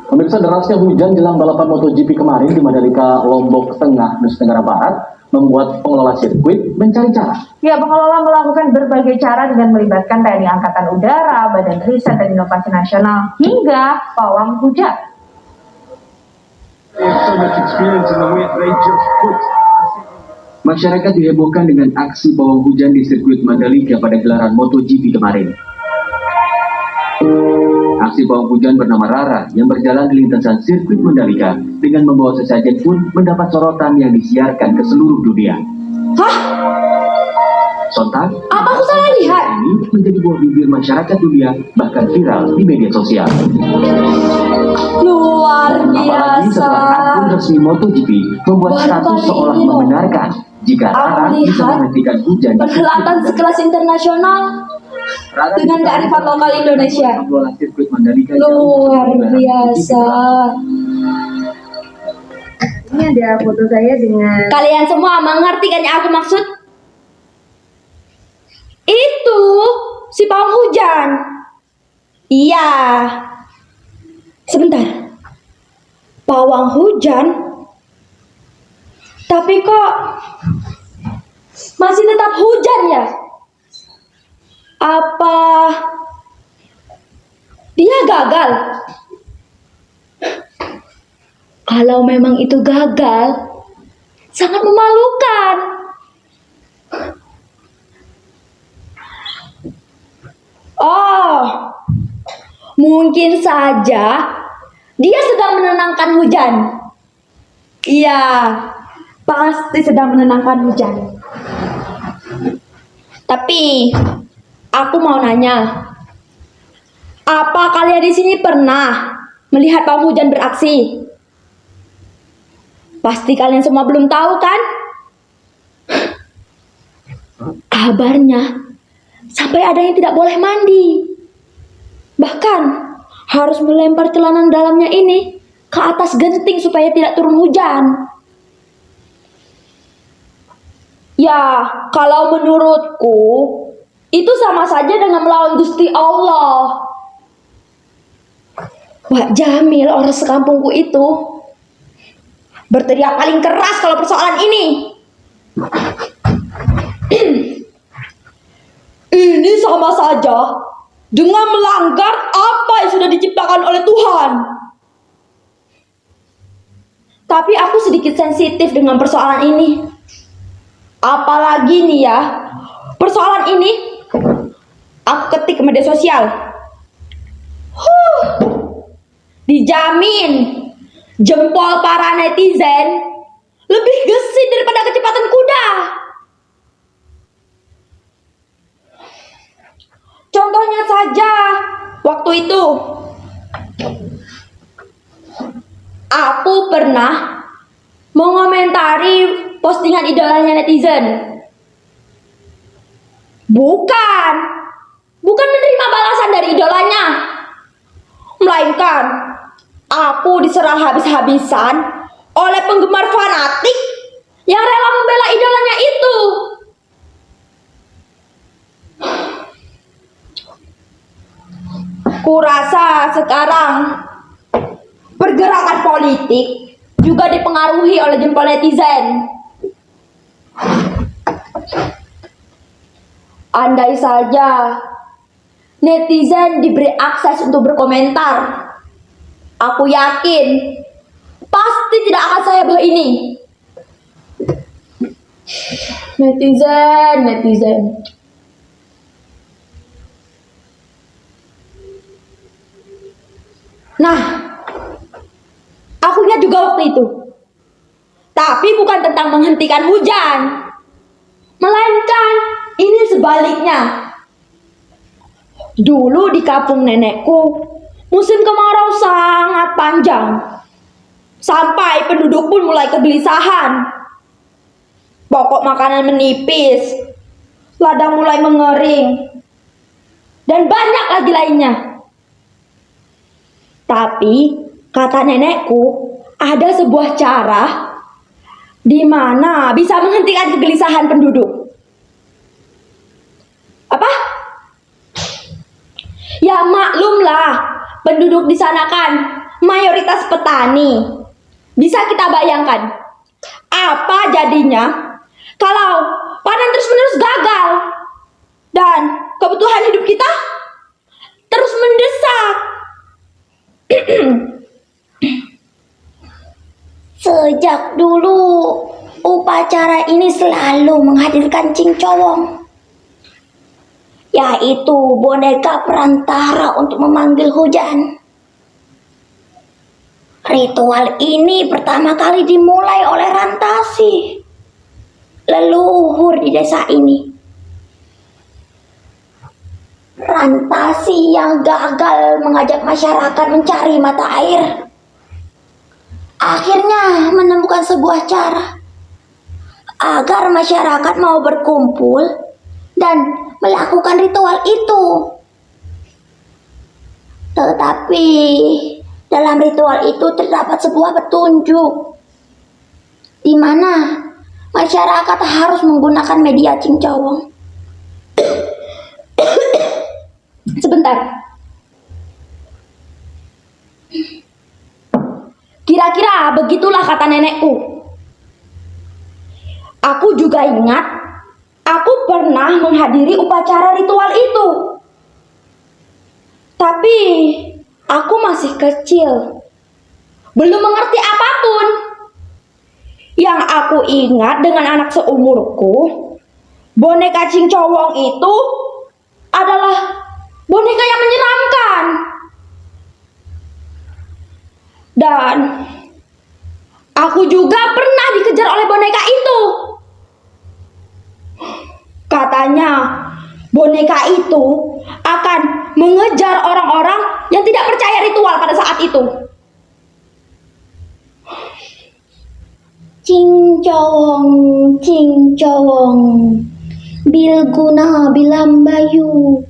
Pemirsa, derasnya hujan jelang balapan MotoGP kemarin di Mandalika, Lombok Tengah, Nusa Tenggara Barat membuat pengelola sirkuit mencari cara. Ya, pengelola melakukan berbagai cara dengan melibatkan TNI Angkatan Udara, Badan Riset dan Inovasi Nasional, hingga pawang hujan. Masyarakat dihebohkan dengan aksi pawang hujan di sirkuit Mandalika pada gelaran MotoGP kemarin. Aksi pawang hujan bernama Rara yang berjalan di lintasan sirkuit Mandalika dengan membawa sesajen pun mendapat sorotan yang disiarkan ke seluruh dunia. Hah? Sontak, Apa aku salah lihat? ini menjadi buah bibir masyarakat dunia, bahkan viral di media sosial. Luar Apalagi biasa. setelah akun resmi MotoGP membuat Baru status kali seolah ini loh. membenarkan jika Rara Aku bisa lihat menghentikan hujan di perhelatan sekelas internasional Rara dengan kearifan lokal Indonesia. mengelola sirkuit Mandalika Luar biasa. Ini ada foto saya dengan Kalian semua mengerti kan yang aku maksud? Itu si pawang hujan. Iya. Sebentar. Pawang hujan? Tapi kok masih tetap hujan ya? Apa dia gagal? Kalau memang itu gagal, sangat memalukan. Oh, mungkin saja dia sedang menenangkan hujan. Iya, pasti sedang menenangkan hujan. Tapi aku mau nanya, apa kalian di sini pernah melihat pawang hujan beraksi? Pasti kalian semua belum tahu kan? Kabarnya sampai ada yang tidak boleh mandi. Bahkan harus melempar celana dalamnya ini ke atas genting supaya tidak turun hujan. Ya, kalau menurutku itu sama saja dengan melawan Gusti Allah. Wak Jamil, orang sekampungku itu berteriak paling keras kalau persoalan ini. Ini sama saja dengan melanggar apa yang sudah diciptakan oleh Tuhan. Tapi aku sedikit sensitif dengan persoalan ini. Apalagi nih ya, persoalan ini aku ketik ke media sosial. Dijamin jempol para netizen lebih gesit daripada kecepatan kuda. Contohnya saja, waktu itu aku pernah mengomentari postingan idolanya netizen. Bukan menerima balasan dari idolanya, melainkan aku diserang habis-habisan oleh penggemar fanatik yang rela membela idolanya itu. Kurasa sekarang pergerakan politik juga dipengaruhi oleh jempol netizen. Andai saja netizen diberi akses untuk berkomentar, aku yakin pasti tidak akan seheboh ini. Netizen. Nah, aku ingat juga waktu itu. Tapi bukan tentang menghentikan hujan, melainkan ini sebaliknya. Dulu di kampung nenekku, musim kemarau sangat panjang. Sampai penduduk pun mulai kegelisahan. Pokok makanan menipis, ladang mulai mengering, dan banyak lagi lainnya. Tapi kata nenekku, ada sebuah cara di mana bisa menghentikan kegelisahan penduduk. Apa? Ya maklumlah, penduduk di sana kan mayoritas petani. Bisa kita bayangkan, apa jadinya kalau panen terus-menerus gagal dan kebutuhan hidup kita terus mendesak. Sejak dulu, upacara ini selalu menghadirkan cincowong, yaitu boneka perantara untuk memanggil hujan. Ritual ini pertama kali dimulai oleh Rantasi, leluhur di desa ini. Rantasi yang gagal mengajak masyarakat mencari mata air, akhirnya menemukan sebuah cara agar masyarakat mau berkumpul dan melakukan ritual itu. Tetapi dalam ritual itu terdapat sebuah petunjuk di mana masyarakat harus menggunakan media cincowong. Sebentar. Kira-kira begitulah kata nenekku. Aku juga ingat, aku pernah menghadiri upacara ritual itu. Tapi aku masih kecil, belum mengerti apapun. Yang aku ingat dengan anak seumurku, boneka cincowong itu adalah boneka yang menyeramkan. Dan aku juga pernah dikejar oleh boneka itu. Katanya boneka itu akan mengejar orang-orang yang tidak percaya ritual pada saat itu. Cincowong, cincowong, bilguna bilambayu,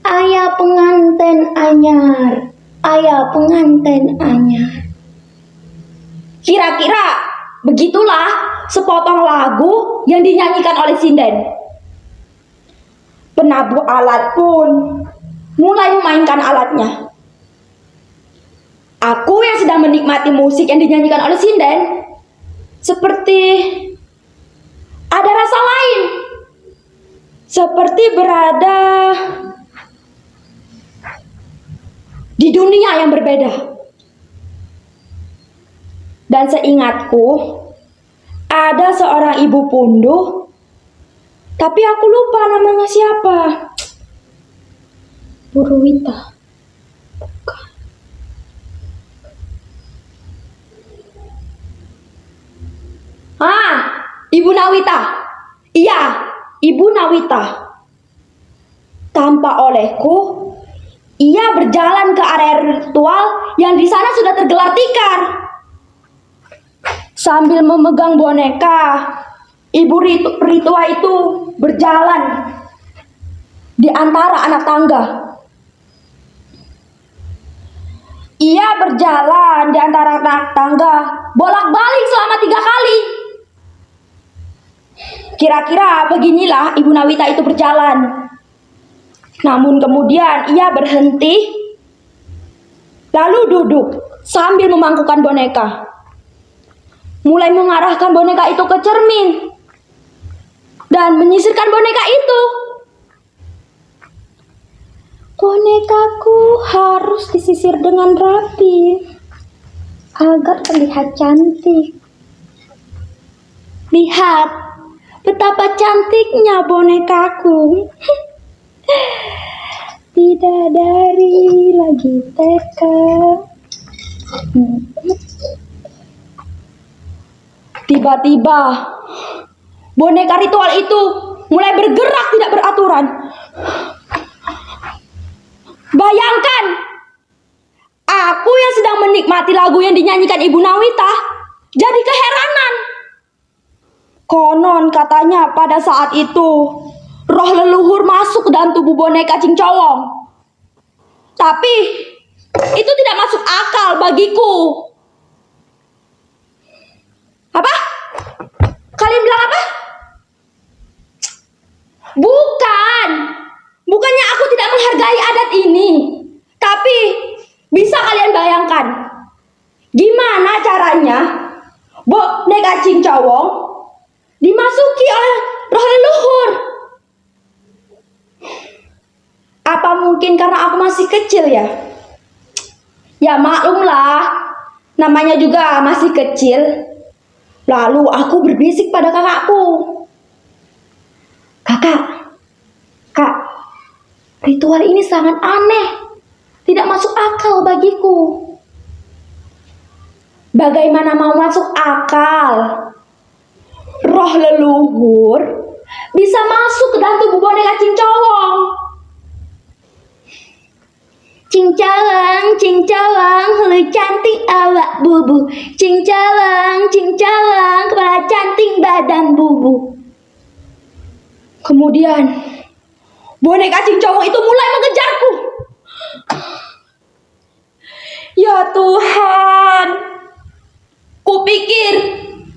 ayah penganten anyar, ayah penganten anyar. Kira-kira begitulah sepotong lagu yang dinyanyikan oleh sinden. Penabuh alat pun mulai memainkan alatnya. Aku yang sedang menikmati musik yang dinyanyikan oleh sinden, seperti ada rasa lain, seperti berada di dunia yang berbeda. Dan seingatku, ada seorang ibu punduh, tapi aku lupa namanya siapa. Purwita. Bukan. Ibu Nawita. Iya, Ibu Nawita. Tanpa olehku, ia berjalan ke area ritual yang di sana sudah tergelar tikar. Sambil memegang boneka, ibu Ritua itu berjalan di antara anak tangga. Ia berjalan di antara anak tangga bolak-balik selama 3 kali. Kira-kira beginilah Ibu Nawita itu berjalan. Namun kemudian ia berhenti, lalu duduk sambil memangkukan boneka. Mulai mengarahkan boneka itu ke cermin dan menyisirkan boneka itu. Bonekaku harus disisir dengan rapi agar terlihat cantik. Lihat betapa cantiknya bonekaku. Bidadari lagi TK. Tiba-tiba boneka ritual itu mulai bergerak tidak beraturan. Bayangkan, aku yang sedang menikmati lagu yang dinyanyikan Ibu Nawita jadi keheranan. Konon katanya pada saat itu roh leluhur masuk ke dalam tubuh boneka cincowong. Tapi itu tidak masuk akal bagiku. Apa? Kalian bilang apa? Bukannya aku tidak menghargai adat ini. Apa mungkin karena aku masih kecil ya? Ya maklumlah, namanya juga masih kecil. Lalu aku berbisik pada kakakku. Kak, ritual ini sangat aneh. Tidak masuk akal bagiku. Bagaimana mau masuk akal? Roh leluhur bisa masuk ke dalam tubuh boneka cincowong. Cincawang, lu cantik awak bubu. Cincawang, kepala cantik badan bubu. Kemudian boneka cincowong itu mulai mengejarku. Ya Tuhan, kupikir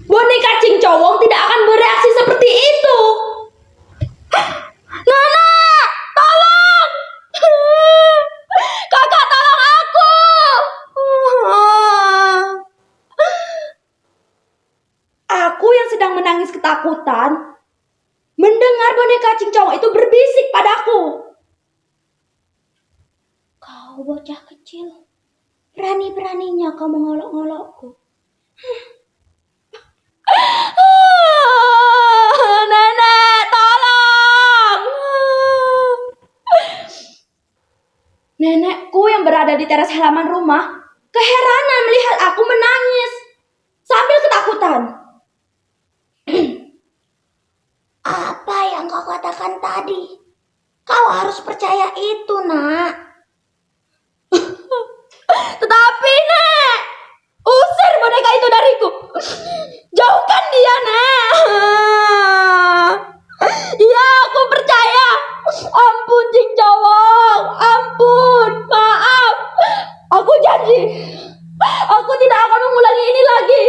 boneka cincowong tidak akan bereaksi seperti itu. Nana, tolong! Kakak, tolong aku! Aku yang sedang menangis ketakutan mendengar boneka cincowong itu berbisik padaku. Kau bocah kecil, berani-beraninya kau mengolok-ngolokku. Nenek, tolong! Nenekku yang berada di teras halaman rumah keheranan melihat aku menangis sambil ketakutan. Apa yang kau katakan tadi? Kau harus percaya itu, Nak. Tetapi Nek, usir boneka itu dariku. Jauhkan dia, Nek. Ya, aku percaya. Ampun, cincowong. Ampun, maaf. Aku janji, aku tidak akan mengulangi ini lagi.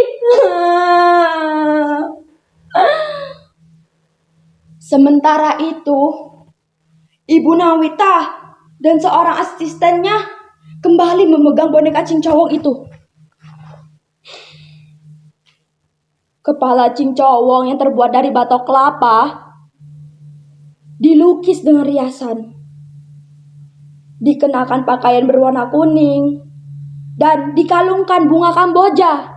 Sementara itu, Ibu Nawita dan seorang asistennya kembali memegang boneka cincowong itu. Kepala cincowong yang terbuat dari batok kelapa dilukis dengan riasan. Dikenakan pakaian berwarna kuning dan dikalungkan bunga kamboja.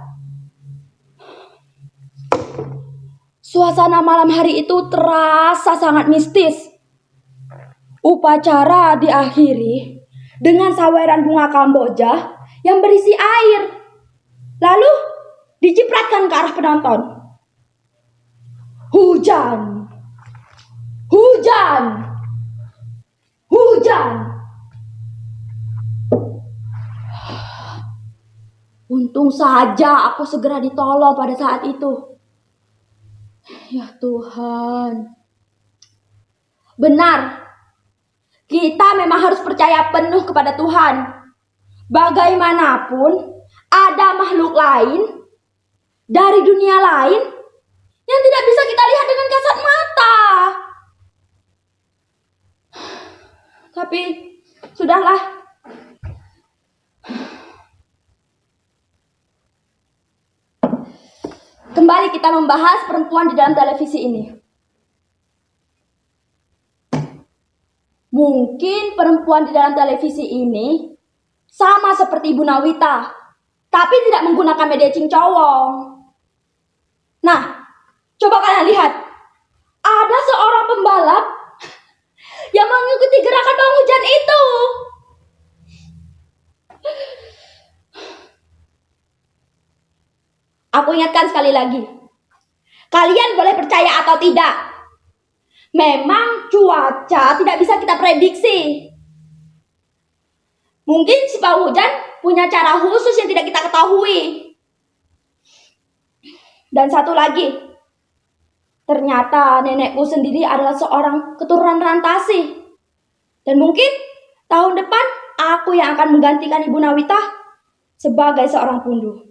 Suasana malam hari itu terasa sangat mistis. Upacara diakhiri dengan saweran bunga kamboja yang berisi air. Lalu dicipratkan ke arah penonton. Hujan. Hujan. Hujan. Untung saja aku segera ditolong pada saat itu. Ya Tuhan. Benar. Kita memang harus percaya penuh kepada Tuhan. Bagaimanapun, ada makhluk lain dari dunia lain yang tidak bisa kita lihat dengan kasat mata. Tapi, sudahlah. Kembali kita membahas perempuan di dalam televisi ini. Mungkin perempuan di dalam televisi ini sama seperti Ibu Nawita, tapi tidak menggunakan media cincowong. Nah, coba kalian lihat. Ada seorang pembalap yang mengikuti gerakan pawang hujan itu. Aku ingatkan sekali lagi. Kalian boleh percaya atau tidak. Memang cuaca tidak bisa kita prediksi. Mungkin si pawang hujan punya cara khusus yang tidak kita ketahui. Dan satu lagi, ternyata nenekku sendiri adalah seorang keturunan rantasi. Dan mungkin tahun depan aku yang akan menggantikan Ibu Nawita sebagai seorang pundu.